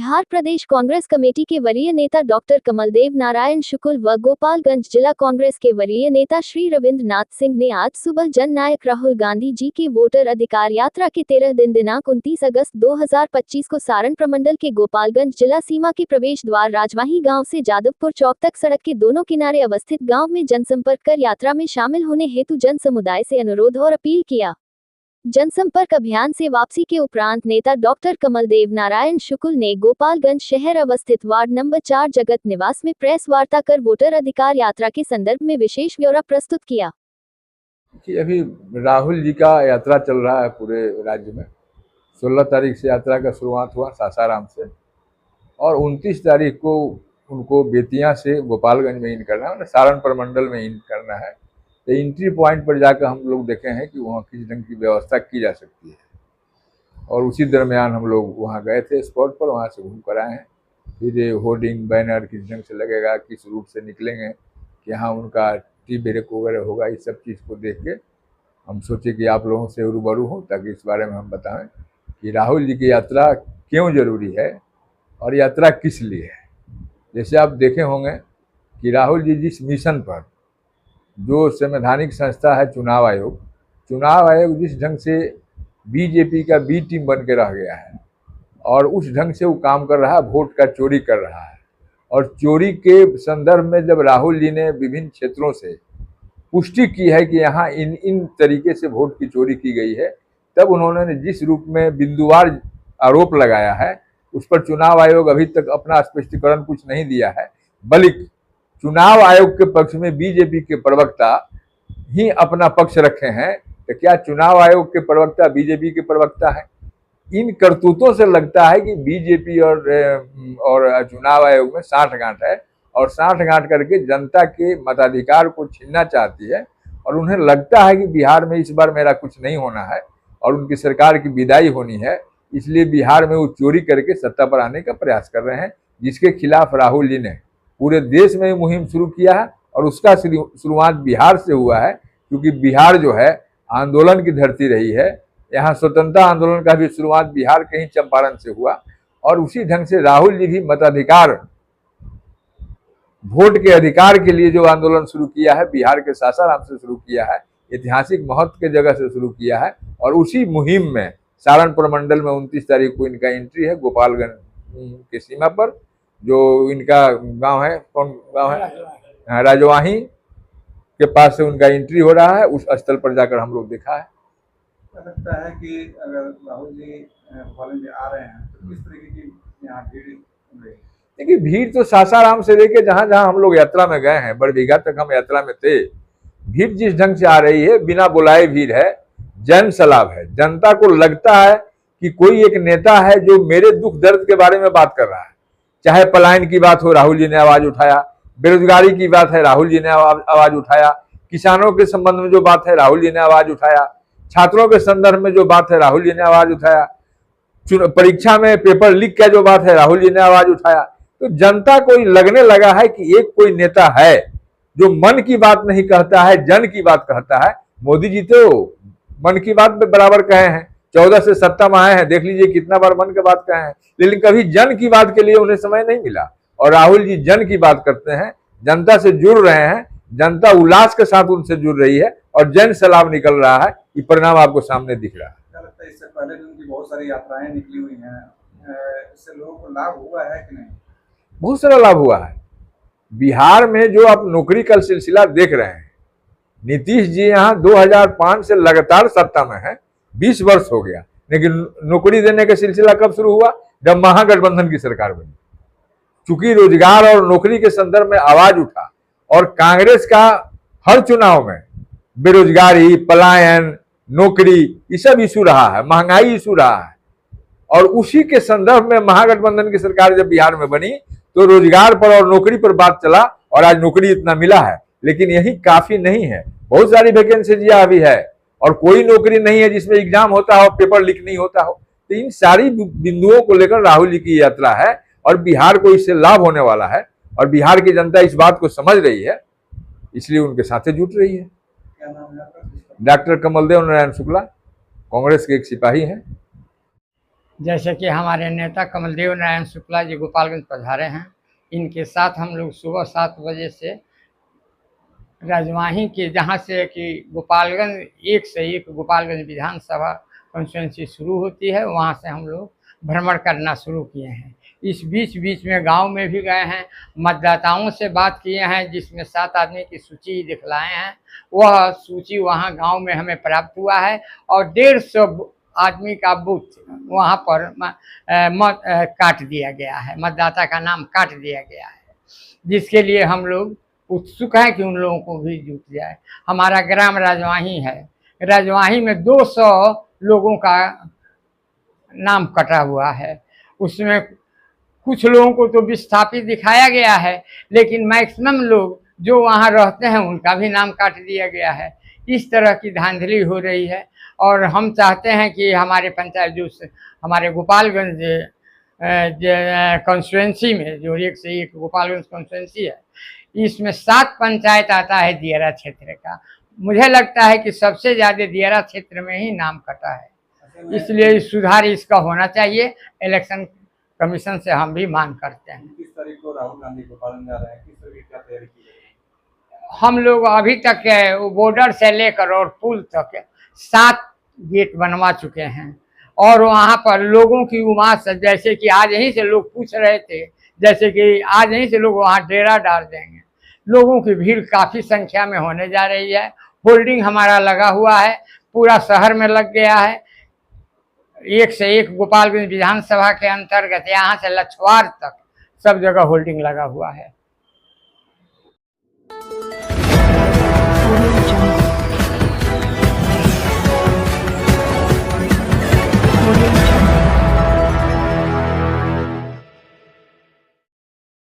बिहार प्रदेश Congress committee के वरीय नेता डॉक्टर कमलदेव नारायण शुक्ल व गोपालगंज जिला कांग्रेस के वरीय नेता श्री रविंद्र नाथ सिंह ने आज सुबह जननायक राहुल गांधी जी की वोटर अधिकार यात्रा के 13 दिन दिनांक 29 अगस्त 2025 को सारण प्रमंडल के गोपालगंज जिला सीमा के प्रवेश द्वार राजवाही गाँव से जादवपुर चौक तक सड़क के दोनों किनारे अवस्थित गाँव में जनसंपर्क कर यात्रा में शामिल होने हेतु जन समुदाय से अनुरोध और अपील किया। जनसंपर्क अभियान से वापसी के उपरांत नेता डॉक्टर कमलदेव नारायण शुक्ल ने गोपालगंज शहर अवस्थित वार्ड नंबर 4 जगत निवास में प्रेस वार्ता कर वोटर अधिकार यात्रा के संदर्भ में विशेष ब्यौरा प्रस्तुत किया। कि अभी राहुल जी का यात्रा चल रहा है पूरे राज्य में। 16 तारीख से यात्रा का शुरुआत हुआ सासाराम से और 29 तारीख को उनको बेतिया से गोपालगंज में इन करना है, सारण प्रमंडल में इन करना है। तो एंट्री पॉइंट पर जाकर हम लोग देखे हैं कि वहाँ किस ढंग की व्यवस्था की जा सकती है और उसी दरमियान हम लोग वहाँ गए थे स्पॉट पर, वहाँ से घूम कर आए हैं। फिर होर्डिंग बैनर किस ढंग से लगेगा, किस रूट से निकलेंगे, कि यहाँ उनका टी ब्रेक वगैरह होगा, इस सब चीज़ को देख के हम सोचे कि आप लोगों से रूबरू हों ताकि इस बारे में हम बताएं कि राहुल जी की यात्रा क्यों ज़रूरी है और यात्रा किस लिए है। जैसे आप देखे होंगे कि राहुल जी जिस मिशन पर, जो संवैधानिक संस्था है चुनाव आयोग जिस ढंग से बीजेपी का बी टीम बन के रह गया है और उस ढंग से वो काम कर रहा है, वोट का चोरी कर रहा है। और चोरी के संदर्भ में जब राहुल जी ने विभिन्न क्षेत्रों से पुष्टि की है कि यहाँ इन तरीके से वोट की चोरी की गई है, तब उन्होंने जिस रूप में बिंदुवार आरोप लगाया है उस पर चुनाव आयोग अभी तक अपना स्पष्टीकरण कुछ नहीं दिया है, बल्कि चुनाव आयोग के पक्ष में बीजेपी के प्रवक्ता ही अपना पक्ष रखे हैं। तो क्या चुनाव आयोग के प्रवक्ता बीजेपी के प्रवक्ता हैं? इन करतूतों से लगता है कि बीजेपी और चुनाव आयोग में साठगांठ है और साठगांठ करके जनता के मताधिकार को छीनना चाहती है और उन्हें लगता है कि बिहार में इस बार मेरा कुछ नहीं होना है और उनकी सरकार की विदाई होनी है, इसलिए बिहार में वो चोरी करके सत्ता पर आने का प्रयास कर रहे हैं, जिसके खिलाफ राहुल जी ने पूरे देश में मुहिम शुरू किया है और उसका शुरुआत बिहार से हुआ है, क्योंकि बिहार जो है आंदोलन की धरती रही है। यहाँ स्वतंत्रता आंदोलन का भी शुरुआत बिहार के ही चंपारण से हुआ और उसी ढंग से राहुल जी भी मताधिकार, वोट के अधिकार के लिए जो आंदोलन शुरू किया है बिहार के सासाराम से शुरू किया है, ऐतिहासिक महत्व के जगह से शुरू किया है और उसी मुहिम में सारण प्रमंडल में 29 तारीख को इनका एंट्री है गोपालगंज के सीमा पर, जो इनका गांव है, कौन गांव है, राजवाही के पास से उनका एंट्री हो रहा है। उस स्थल पर जाकर हम लोग देखा है। लगता है कि अगर राहुल जी गोपालगंज आ रहे हैं तो किस तरीके की यहाँ भीड़ रहेगी? देखिए, भीड़ तो सासाराम से लेके जहाँ जहाँ हम लोग यात्रा में गए हैं, बड़बीघा तक हम यात्रा में थे, भीड़ जिस ढंग से आ रही है बिना बुलाए भीड़ है, जन सैलाब है। जनता को लगता है कि कोई एक नेता है जो मेरे दुख दर्द के बारे में बात कर रहा है। चाहे पलायन की बात हो, राहुल जी ने आवाज उठाया, बेरोजगारी की बात है, राहुल जी ने आवाज उठाया, किसानों के संबंध में जो बात है राहुल जी ने आवाज उठाया, छात्रों के संदर्भ में जो बात है राहुल जी ने आवाज उठाया, परीक्षा में पेपर लीक का जो बात है राहुल जी ने आवाज उठाया। तो जनता को लगने लगा है कि एक कोई नेता है जो मन की बात नहीं कहता है, जन की बात कहता है। मोदी जी तो मन की बात बराबर कहे हैं, 14 से सत्ता में आए हैं, देख लीजिए कितना बार मन की बात कहे हैं, लेकिन कभी जन की बात के लिए उन्हें समय नहीं मिला। और राहुल जी जन की बात करते हैं, जनता से जुड़ रहे हैं, जनता उल्लास के साथ उनसे जुड़ रही है और जन सैलाब निकल रहा है। ये परिणाम आपको सामने दिख रहा है। क्या लगता है इससे पहले भी उनकी बहुत सारी यात्राएं निकली हुई हैं, इससे लोगों को लाभ हुआ है कि नहीं? बहुत सारा लाभ हुआ है। बिहार में जो आप नौकरी का सिलसिला देख रहे हैं, नीतीश जी यहाँ 2005 से लगातार सत्ता में है, 20 वर्ष हो गया, लेकिन नौकरी देने का सिलसिला कब शुरू हुआ? जब महागठबंधन की सरकार बनी। चूंकि रोजगार और नौकरी के संदर्भ में आवाज उठा और कांग्रेस का हर चुनाव में बेरोजगारी, पलायन, नौकरी, ये सब इशू रहा है, महंगाई इशू रहा है और उसी के संदर्भ में महागठबंधन की सरकार जब बिहार में बनी तो रोजगार पर और नौकरी पर बात चला और आज नौकरी इतना मिला है। लेकिन यही काफी नहीं है, बहुत सारी वैकेंसीज अभी है और कोई नौकरी नहीं है जिसमें एग्जाम होता हो, पेपर लीक नहीं होता हो। तो इन सारी बिंदुओं को लेकर राहुल जी की यात्रा है और बिहार को इससे लाभ होने वाला है और बिहार की जनता इस बात को समझ रही है, इसलिए उनके साथ जुट रही है। क्या नाम है आपका? डॉक्टर कमलदेव नारायण शुक्ला, कांग्रेस के एक सिपाही हैं। जैसे कि हमारे नेता कमलदेव नारायण शुक्ला जी गोपालगंज पधारे हैं, इनके साथ हम लोग सुबह 7 बजे से राजवाही के जहाँ से कि गोपालगंज एक से एक गोपालगंज विधानसभा कॉन्स्टिट्यूंसी शुरू होती है, वहाँ से हम लोग भ्रमण करना शुरू किए हैं। इस बीच में गांव में भी गए हैं, मतदाताओं से बात किए हैं, जिसमें 7 आदमी की सूची दिखलाए हैं। वह सूची वहाँ गांव में हमें प्राप्त हुआ है और 150 आदमी का बूथ वहाँ पर मत काट दिया गया है, मतदाता का नाम काट दिया गया है, जिसके लिए हम लोग उत्सुक है कि उन लोगों को भी जुट जाए। हमारा ग्राम राजवाही है, राजवाही में 200 लोगों का नाम कटा हुआ है। उसमें कुछ लोगों को तो विस्थापित दिखाया गया है, लेकिन मैक्सिमम लोग जो वहाँ रहते हैं उनका भी नाम काट दिया गया है। इस तरह की धांधली हो रही है और हम चाहते हैं कि हमारे पंचायत जो हमारे गोपालगंज कॉन्स्टिट्यूंसी में जो एक से एक गोपालगंज कॉन्स्टिट्यूंसी है, इसमें 7 पंचायत आता है दियारा क्षेत्र का। मुझे लगता है कि सबसे ज़्यादा दियारा क्षेत्र में ही नाम कटा है, इसलिए सुधार इसका होना चाहिए। इलेक्शन कमीशन से हम भी मांग करते हैं। किस तारीख को राहुल गांधी गोपालगंज जा रहे हैं, किस तरह की क्या तैयारी की है? हम लोग अभी तक बॉर्डर से लेकर और पुल तक 7 गेट बनवा चुके हैं और वहाँ पर लोगों की उमास, जैसे कि आज यहीं से लोग पूछ रहे थे, जैसे कि आज यहीं से लोग वहाँ डेरा डाल देंगे। लोगों की भीड़ काफ़ी संख्या में होने जा रही है। होल्डिंग हमारा लगा हुआ है, पूरा शहर में लग गया है। एक से एक गोपालगंज विधानसभा के अंतर्गत यहाँ से लछवार तक सब जगह होल्डिंग लगा हुआ है।